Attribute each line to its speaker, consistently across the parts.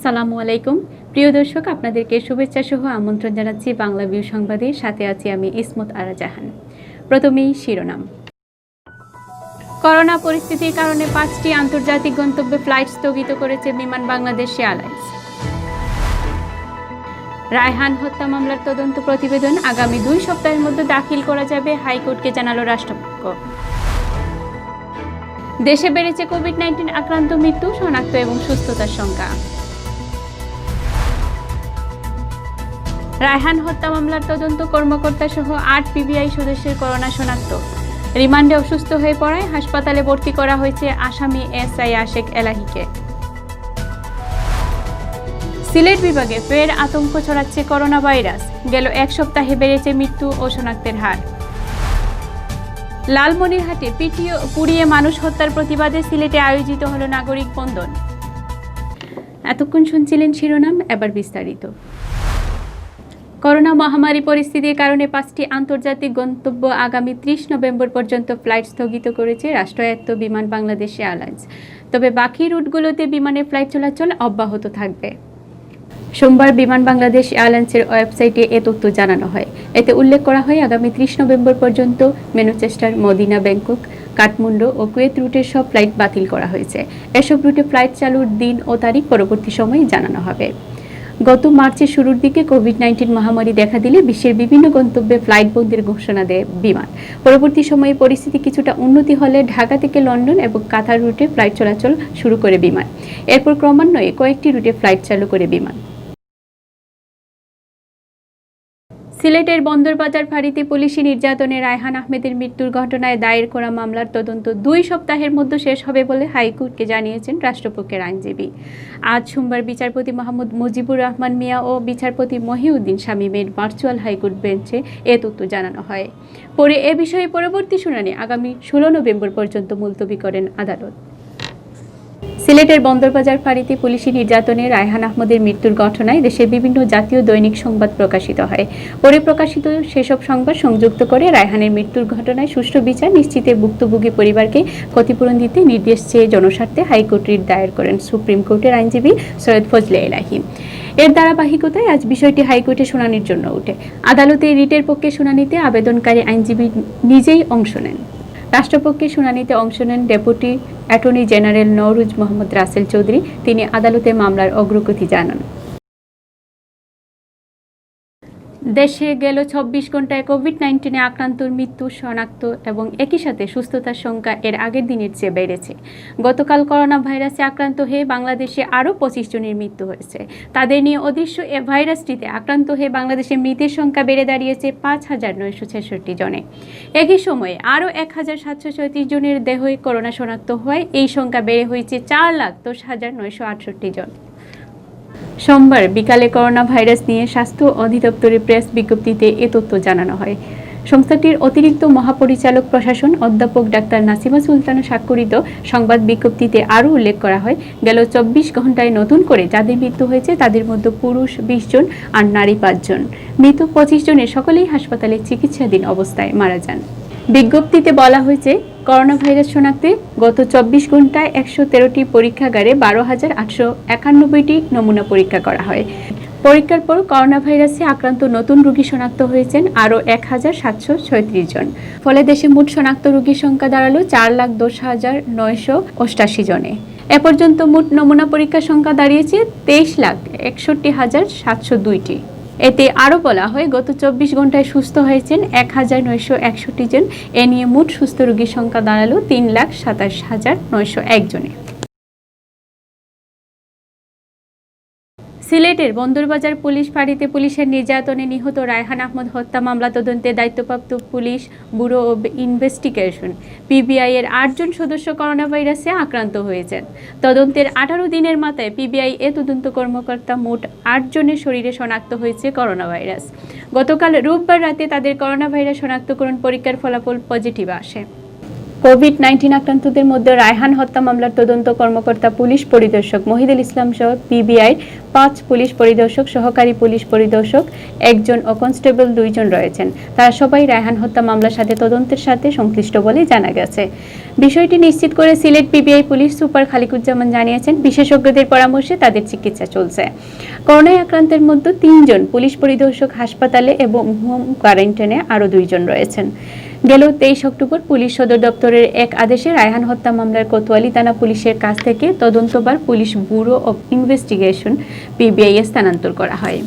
Speaker 1: আসসালামু আলাইকুম প্রিয় দর্শক, আপনাদেরকে শুভেচ্ছা সহ আমন্ত্রণ জানাচ্ছি বাংলা ভিউ সংবাদে। সাথে আছি আমি ইসমত আরা জাহান। প্রথমেই শিরোনাম। করোনা পরিস্থিতির কারণে 5টি আন্তর্জাতিক গন্তব্যে ফ্লাইট স্থগিত করেছে বিমান বাংলাদেশ এয়ারলাইন্স। রায়হান হত্যা মামলার তদন্ত প্রতিবেদন আগামী 2 সপ্তাহের মধ্যে দাখিল করা যাবে, হাইকোর্টকে জানালো রাষ্ট্রপক্ষ। দেশে বেড়েছে কোভিড-19 আক্রান্ত, মৃত্যু, শনাক্ত এবং সুস্থতার সংখ্যা। রায়হান হত্যা মামলার তদন্ত কর্মকর্তা সহ 8 পিবিআই সদস্যের করোনা শনাক্ত। রিমান্ডে অসুস্থ হয়ে পড়ায় হাসপাতালে ভর্তি করা হয়েছে আসামি এসআই আশেক এলাহিকে। সিলেট বিভাগে ফের আতঙ্ক ছড়াচ্ছে করোনা ভাইরাস, গেল 1 সপ্তাহে বেড়েছে মৃত্যু ও শনাক্তের হার। লালমনিরহাটে পুড়িয়ে মানুষ হত্যার প্রতিবাদে সিলেটে আয়োজিত হলো নাগরিক বন্ধন। এতক্ষণ শুনছিলেন শিরোনাম, এবার বিস্তারিত। করোনা মহামারী পরিস্থিতির কারণে 5টি আন্তর্জাতিক গন্তব্য আগামী 30 নভেম্বর পর্যন্ত ফ্লাইট স্থগিত করেছে রাষ্ট্রায়ত্ত বিমান বাংলাদেশ এয়ারলাইন্স। তবে বাকি রুটগুলোতে বিমানের ফ্লাইট চলাচল অব্যাহত থাকবে। সোমবার বিমান বাংলাদেশ এয়ারলাইন্সের ওয়েবসাইটে এ তথ্য জানানো হয়। এতে উল্লেখ করা হয়, আগামী 30 নভেম্বর পর্যন্ত ম্যানচেস্টার, মদিনা, ব্যাংকক, কাঠমান্ডু ও কুয়েত রুটের সব ফ্লাইট বাতিল করা হয়েছে। এসব রুটে ফ্লাইট চালুর দিন ও তারিখ পরবর্তী সময়ে জানানো হবে। গত মার্চের শুরুর দিকে কোভিড-19 মহামারী দেখা দিলে বিশ্বের বিভিন্ন গন্তব্যে ফ্লাইট বন্ধের ঘোষণা দেয় বিমান। পরবর্তী সময়ে পরিস্থিতি কিছুটা উন্নতি হলে ঢাকা থেকে লন্ডন এবং কাতার রুটে ফ্লাইট চলাচল শুরু করে বিমান। এরপর ক্রমান্বয়ে কয়েকটি রুটে ফ্লাইট চালু করে বিমান। সিলেটের বন্দরবাজার ফাঁড়িতে পুলিশি নির্যাতনে রায়হান আহমেদের মৃত্যুর ঘটনায় দায়ের করা মামলার তদন্ত 2 সপ্তাহের মধ্যে শেষ হবে বলে হাইকোর্টকে জানিয়েছেন রাষ্ট্রপক্ষের আইনজীবী। আজ সোমবার বিচারপতি মোহাম্মদ মুজিবুর রহমান মিয়া ও বিচারপতি মহিউদ্দিন শামীমের ভার্চুয়াল হাইকোর্ট বেঞ্চে এ তথ্য জানানো হয়। পরে এ বিষয়ে পরবর্তী শুনানি আগামী 16 নভেম্বর পর্যন্ত মুলতবি করেন আদালত। সিলেটের বন্দরবাজার ফাঁড়িতে পুলিশি নির্যাতনে রায়হান আহমেদের মৃত্যুর ঘটনায় দেশের বিভিন্ন জাতীয় দৈনিক সংবাদ প্রকাশিত হয়। পরে প্রকাশিত সেসব সংবাদ সংযুক্ত করে রায়হানের মৃত্যুর ঘটনায় সুষ্ঠু বিচার নিশ্চিতে ভুক্তভোগী পরিবারকে ক্ষতিপূরণ দিতে নির্দেশ চেয়ে জনস্বার্থে হাইকোর্ট রিট দায়ের করেন সুপ্রিম কোর্টের আইনজীবী সৈয়দ ফজলে এলাহি। এর ধারাবাহিকতায় আজ বিষয়টি হাইকোর্টে শুনানির জন্য ওঠে। আদালতে রিটের পক্ষে শুনানিতে আবেদনকারী আইনজীবী নিজেই অংশ নেন। রাষ্ট্রপক্ষে শুনানিতে অংশ নেন deputy attorney general Nowruz Mohammad Russell Chowdhury. তিনি আদালতে মামলার অগ্রগতি জানান। দেশে গেল 24 ঘন্টায় কোভিড-19 আক্রান্তর মৃত্যু, শনাক্ত এবং একই সাথে সুস্থতার সংখ্যা এর আগের দিনের চেয়ে বেড়েছে। গতকাল করোনা ভাইরাসে আক্রান্ত হয়ে বাংলাদেশে আরও 25 জনের মৃত্যু হয়েছে। তাদের নিয়ে অদৃশ্য এ ভাইরাসটিতে আক্রান্ত হয়ে বাংলাদেশে মৃতের সংখ্যা বেড়ে দাঁড়িয়েছে 5966 জনে। একই সময়ে আরও 1736 জনের দেহে করোনা শনাক্ত হওয়ায় এই সংখ্যা বেড়ে হয়েছে 4,10,968 জন। সোমবার বিকালে করোনা ভাইরাস নিয়ে স্বাস্থ্য অধিদপ্তরের প্রেস বিজ্ঞপ্তিতে এ তথ্য জানানো হয়। সংস্থাটির অতিরিক্ত মহাপরিচালক প্রশাসন অধ্যাপক ডাক্তার নাসিমা সুলতানা স্বাক্ষরিত সংবাদ বিজ্ঞপ্তিতে আরও উল্লেখ করা হয়, গেল 24 ঘন্টায় নতুন করে যাদের মৃত্যু হয়েছে তাদের মধ্যে পুরুষ 20 জন আর নারী 5 জন। মৃত 25 জনের সকলেই হাসপাতালে চিকিৎসাধীন অবস্থায় মারা যান। বিজ্ঞপ্তিতে বলা হয়েছে, করোনা ভাইরাস শনাক্তে গত 24 ঘন্টায় 113টি পরীক্ষাগারে 12,891টি নমুনা পরীক্ষা করা হয়। পরীক্ষার পর করোনা ভাইরাসে আক্রান্ত নতুন রোগী শনাক্ত হয়েছেন আরও 1,736 জন। ফলে দেশে মোট শনাক্ত রোগীর সংখ্যা দাঁড়ালো 4,10,988 জনে। এ পর্যন্ত মোট নমুনা পরীক্ষার সংখ্যা দাঁড়িয়েছে 23,61,702টি। এতে আরও বলা হয়, গত 24 ঘন্টায় সুস্থ হয়েছেন 1,961 জন। এ নিয়ে মোট সুস্থ রোগীর সংখ্যা দাঁড়ালো 3,27,901 জনে। সিলেটের বন্দরবাজার পুলিশ ফাঁড়িতে পুলিশের নির্যাতনে নিহত রায়হান আহমেদ হত্যা মামলা তদন্তে দায়িত্বপ্রাপ্ত police bureau of investigation PBI এর 8 জন সদস্য করোনা ভাইরাসে আক্রান্ত হয়েছেন। তদন্তের 18 দিনের মাথায় পিবিআই এ তদন্ত কর্মকর্তা মোট 8 জনের শরীরে শনাক্ত হয়েছে করোনা ভাইরাস। গতকাল রোববার রাতে তাদের করোনা ভাইরাস শনাক্তকরণ পরীক্ষার ফলাফল পজিটিভ আসে। কোভিড-19 আক্রান্তদের মধ্যে রায়হান হত্যা মামলার তদন্ত কর্মকর্তা পুলিশ পরিদর্শক মহিদুল ইসলাম সহ পিবিআইর ৫ পুলিশ পরিদর্শক, সহকারী পুলিশ পরিদর্শক ১ জন ও কনস্টেবল ২ জন রয়েছেন। তারা সবাই রায়হান হত্যা মামলার সাথে তদন্তের সাথে সংশ্লিষ্ট বলে জানা গেছে। বিষয়টি নিশ্চিত করে Sylhet PBI police super Khaliquzzaman জানিয়েছেন, বিশেষজ্ঞদের পরামর্শে তাদের চিকিৎসা চলছে। করোনায় আক্রান্তের মধ্যে ৩ জন পুলিশ পরিদর্শক হাসপাতালে এবং হোম কোয়ারেন্টাইনে আরও ২ জন রয়েছেন। গেল ২৩ অক্টোবর পুলিশ সদর দপ্তরের এক আদেশে রায়হান হত্যা মামলার কোতোয়ালি থানা পুলিশের কাছ থেকে তদন্তভার police bureau of investigation PBI স্থানান্তর করা হয়।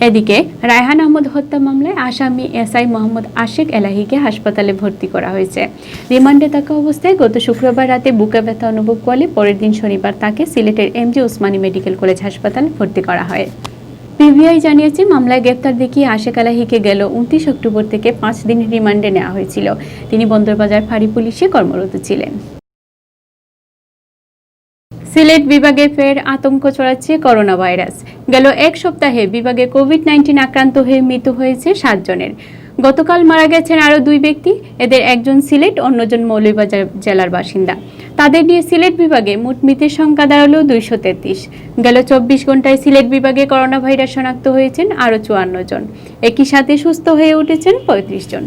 Speaker 1: এদিকে রায়হান আহমদ হত্যা মামলায় আসামি এসআই মোহাম্মদ আশিক এলাহীকে হাসপাতালে ভর্তি করা হয়েছে। রিমান্ডে থাকা অবস্থায় গত শুক্রবার রাতে বুকে ব্যথা অনুভব করলে পরের দিন শনিবার তাকে সিলেটের এমজি ওসমানী মেডিকেল কলেজ হাসপাতালে ভর্তি করা হয়। পিবিআই জানিয়েছে, মামলায় গ্রেপ্তার দেখিয়ে আশিক এলাহীকে গেল ২৯ অক্টোবর থেকে ৫ দিনের রিমান্ডে নেওয়া হয়েছিল। তিনি বন্দরবাজার ফাঁড়ি পুলিশে কর্মরত ছিলেন। সিলেট বিভাগে ফের আতঙ্ক ছড়াচ্ছে করোনা ভাইরাস। গেল এক সপ্তাহে বিভাগে কোভিড-19 আক্রান্ত হয়ে মৃত্যু হয়েছে ৭ জনের। গতকাল মারা গেছেন আরও ২ ব্যক্তি। এদের একজন সিলেট, অন্যজন মৌলভীবাজার জেলার বাসিন্দা। তাদের নিয়ে সিলেট বিভাগে মোট মৃতের সংখ্যা দাঁড়ালো ২৩৩। গেল ২৪ ঘন্টায় সিলেট বিভাগে করোনা ভাইরাস শনাক্ত হয়েছেন আরও ৫৪ জন। একই সাথে সুস্থ হয়ে উঠেছেন ৩৫ জন।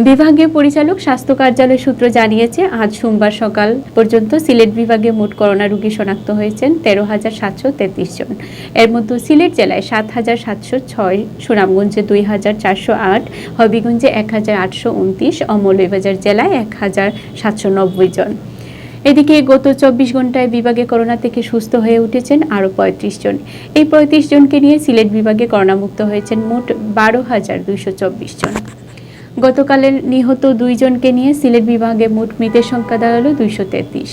Speaker 1: বিভাগীয় পরিচালক স্বাস্থ্য কার্যালয় সূত্র জানিয়েছে, আজ সোমবার সকাল পর্যন্ত সিলেট বিভাগে মোট করোনা রোগী শনাক্ত হয়েছেন ১৩,৭৩৩ জন। এর মধ্যে সিলেট জেলায় ৭,৭০৬, সুনামগঞ্জে ২,৪০৮, হবিগঞ্জে ১,৮২৯ ও মৌলভীবাজার জেলায় ১,৭৯০ জন। এদিকে গত ২৪ ঘন্টায় বিভাগে করোনা থেকে সুস্থ হয়ে উঠেছেন আরও ৩৫ জন। এই ৩৫ জনকে নিয়ে সিলেট বিভাগে করোনামুক্ত হয়েছেন মোট ১২,২২৪ জন। গতকালের নিহত ২ জনকে নিয়ে সিলেট বিভাগে মোট মৃতের সংখ্যা দাঁড়ালো ২৩৩।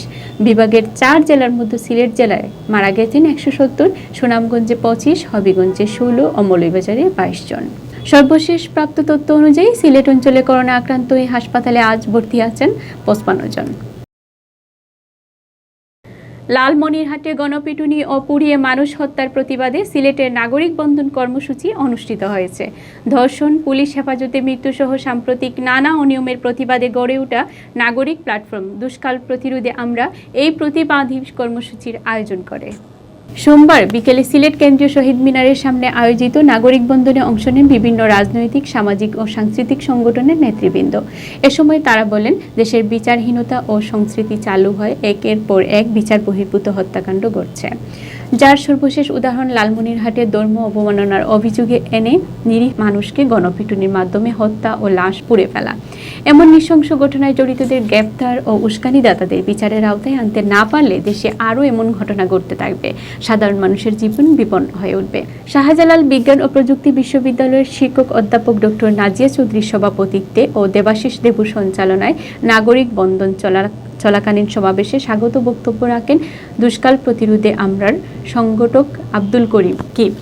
Speaker 1: বিভাগের ৪ জেলার মধ্যে সিলেট জেলায় মারা গেছেন ১৭০, সুনামগঞ্জে ২৫, হবিগঞ্জে ১৬ ও মৌলভীবাজারে ২২ জন। সর্বশেষ প্রাপ্ত তথ্য অনুযায়ী সিলেট অঞ্চলে করোনা আক্রান্ত হয়ে হাসপাতালে আজ ভর্তি আছেন ৫৫ জন। লালমনিরহাটে গণপিটুনি ও পুড়িয়ে মানুষ হত্যার প্রতিবাদে সিলেটের নাগরিক বন্ধন কর্মসূচি অনুষ্ঠিত হয়েছে। ধর্ষণ, পুলিশ হেফাজতে মৃত্যুসহ সাম্প্রতিক নানা অনিয়মের প্রতিবাদে গড়ে ওঠা নাগরিক প্ল্যাটফর্ম দুষ্কাল প্রতিরোধে আমরা এই প্রতিবাদী কর্মসূচির আয়োজন করে। সোমবার বিকেলে সিলেট কেন্দ্রীয় শহীদ মিনারের সামনে আয়োজিত নাগরিক বন্ধনে অংশ নেন বিভিন্ন রাজনৈতিক, সামাজিক ও সাংস্কৃতিক সংগঠনের নেতৃবৃন্দ। এ সময় তারা বলেন, দেশের বিচারহীনতা ও সংস্কৃতি চালু হয় একের পর এক বিচার বহির্ভূত হত্যাকাণ্ড ঘটছে, যার সর্বশেষ উদাহরণ লালমনিরহাটে ধর্ম অবমাননার অভিযোগে এনে নিরীহ মানুষকে গণপিটুনির মাধ্যমে হত্যা ও লাশ পুড়ে ফেলা। এমন নৃশংস ঘটনায় জড়িতদের গ্রেপ্তার ও উস্কানিদাতাদের বিচারের আওতায় আনতে না পারলে দেশে আরও এমন ঘটনা ঘটতে থাকবে, সাধারণ মানুষের জীবন বিপন্ন হয়ে উঠবে। শাহজালাল বিজ্ঞান ও প্রযুক্তি বিশ্ববিদ্যালয়ের শিক্ষক অধ্যাপক ডক্টর নাজিয়া চৌধুরীর সভাপতিত্বে ও দেবাশিস দেবুর সঞ্চালনায় নাগরিক বন্ধন চলাকালীন সমাবেশে স্বাগত বক্তব্য রাখেন দুষ্কাল প্রতিরোধে আমরার সংগঠক আব্দুল করিম কিপ।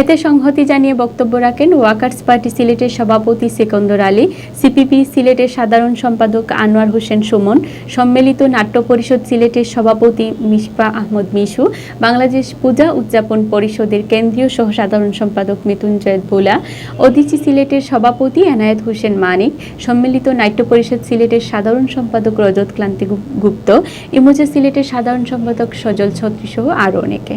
Speaker 1: এতে সংহতি জানিয়ে বক্তব্য রাখেন ওয়ার্কার্স পার্টি সিলেটের সভাপতি সেকন্দর আলী, সিপিপি সিলেটের সাধারণ সম্পাদক আনোয়ার হোসেন সুমন, সম্মিলিত নাট্য পরিষদ সিলেটের সভাপতি মিশপা আহমদ মিশু, বাংলাদেশ পূজা উদযাপন পরিষদের কেন্দ্রীয় সহ সাধারণ সম্পাদক মৃত্যুঞ্জয় বোলা, অদিচি সিলেটের সভাপতি এনায়েত হোসেন মানিক, সম্মিলিত নাট্য পরিষদ সিলেটের সাধারণ সম্পাদক রজত ক্লান্তি গুপ্ত, ইমোজা সিলেটের সাধারণ সম্পাদক সজল ছত্রী সহ আরও অনেকে।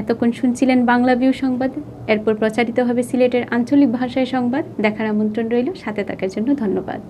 Speaker 1: এতক্ষণ শুনছিলেন বাংলাভিউ সংবাদ। এরপর প্রচারিত হবে সিলেটের আঞ্চলিক ভাষায় সংবাদ। দেখার আমন্ত্রণ রইল। সাথে থাকার জন্য ধন্যবাদ।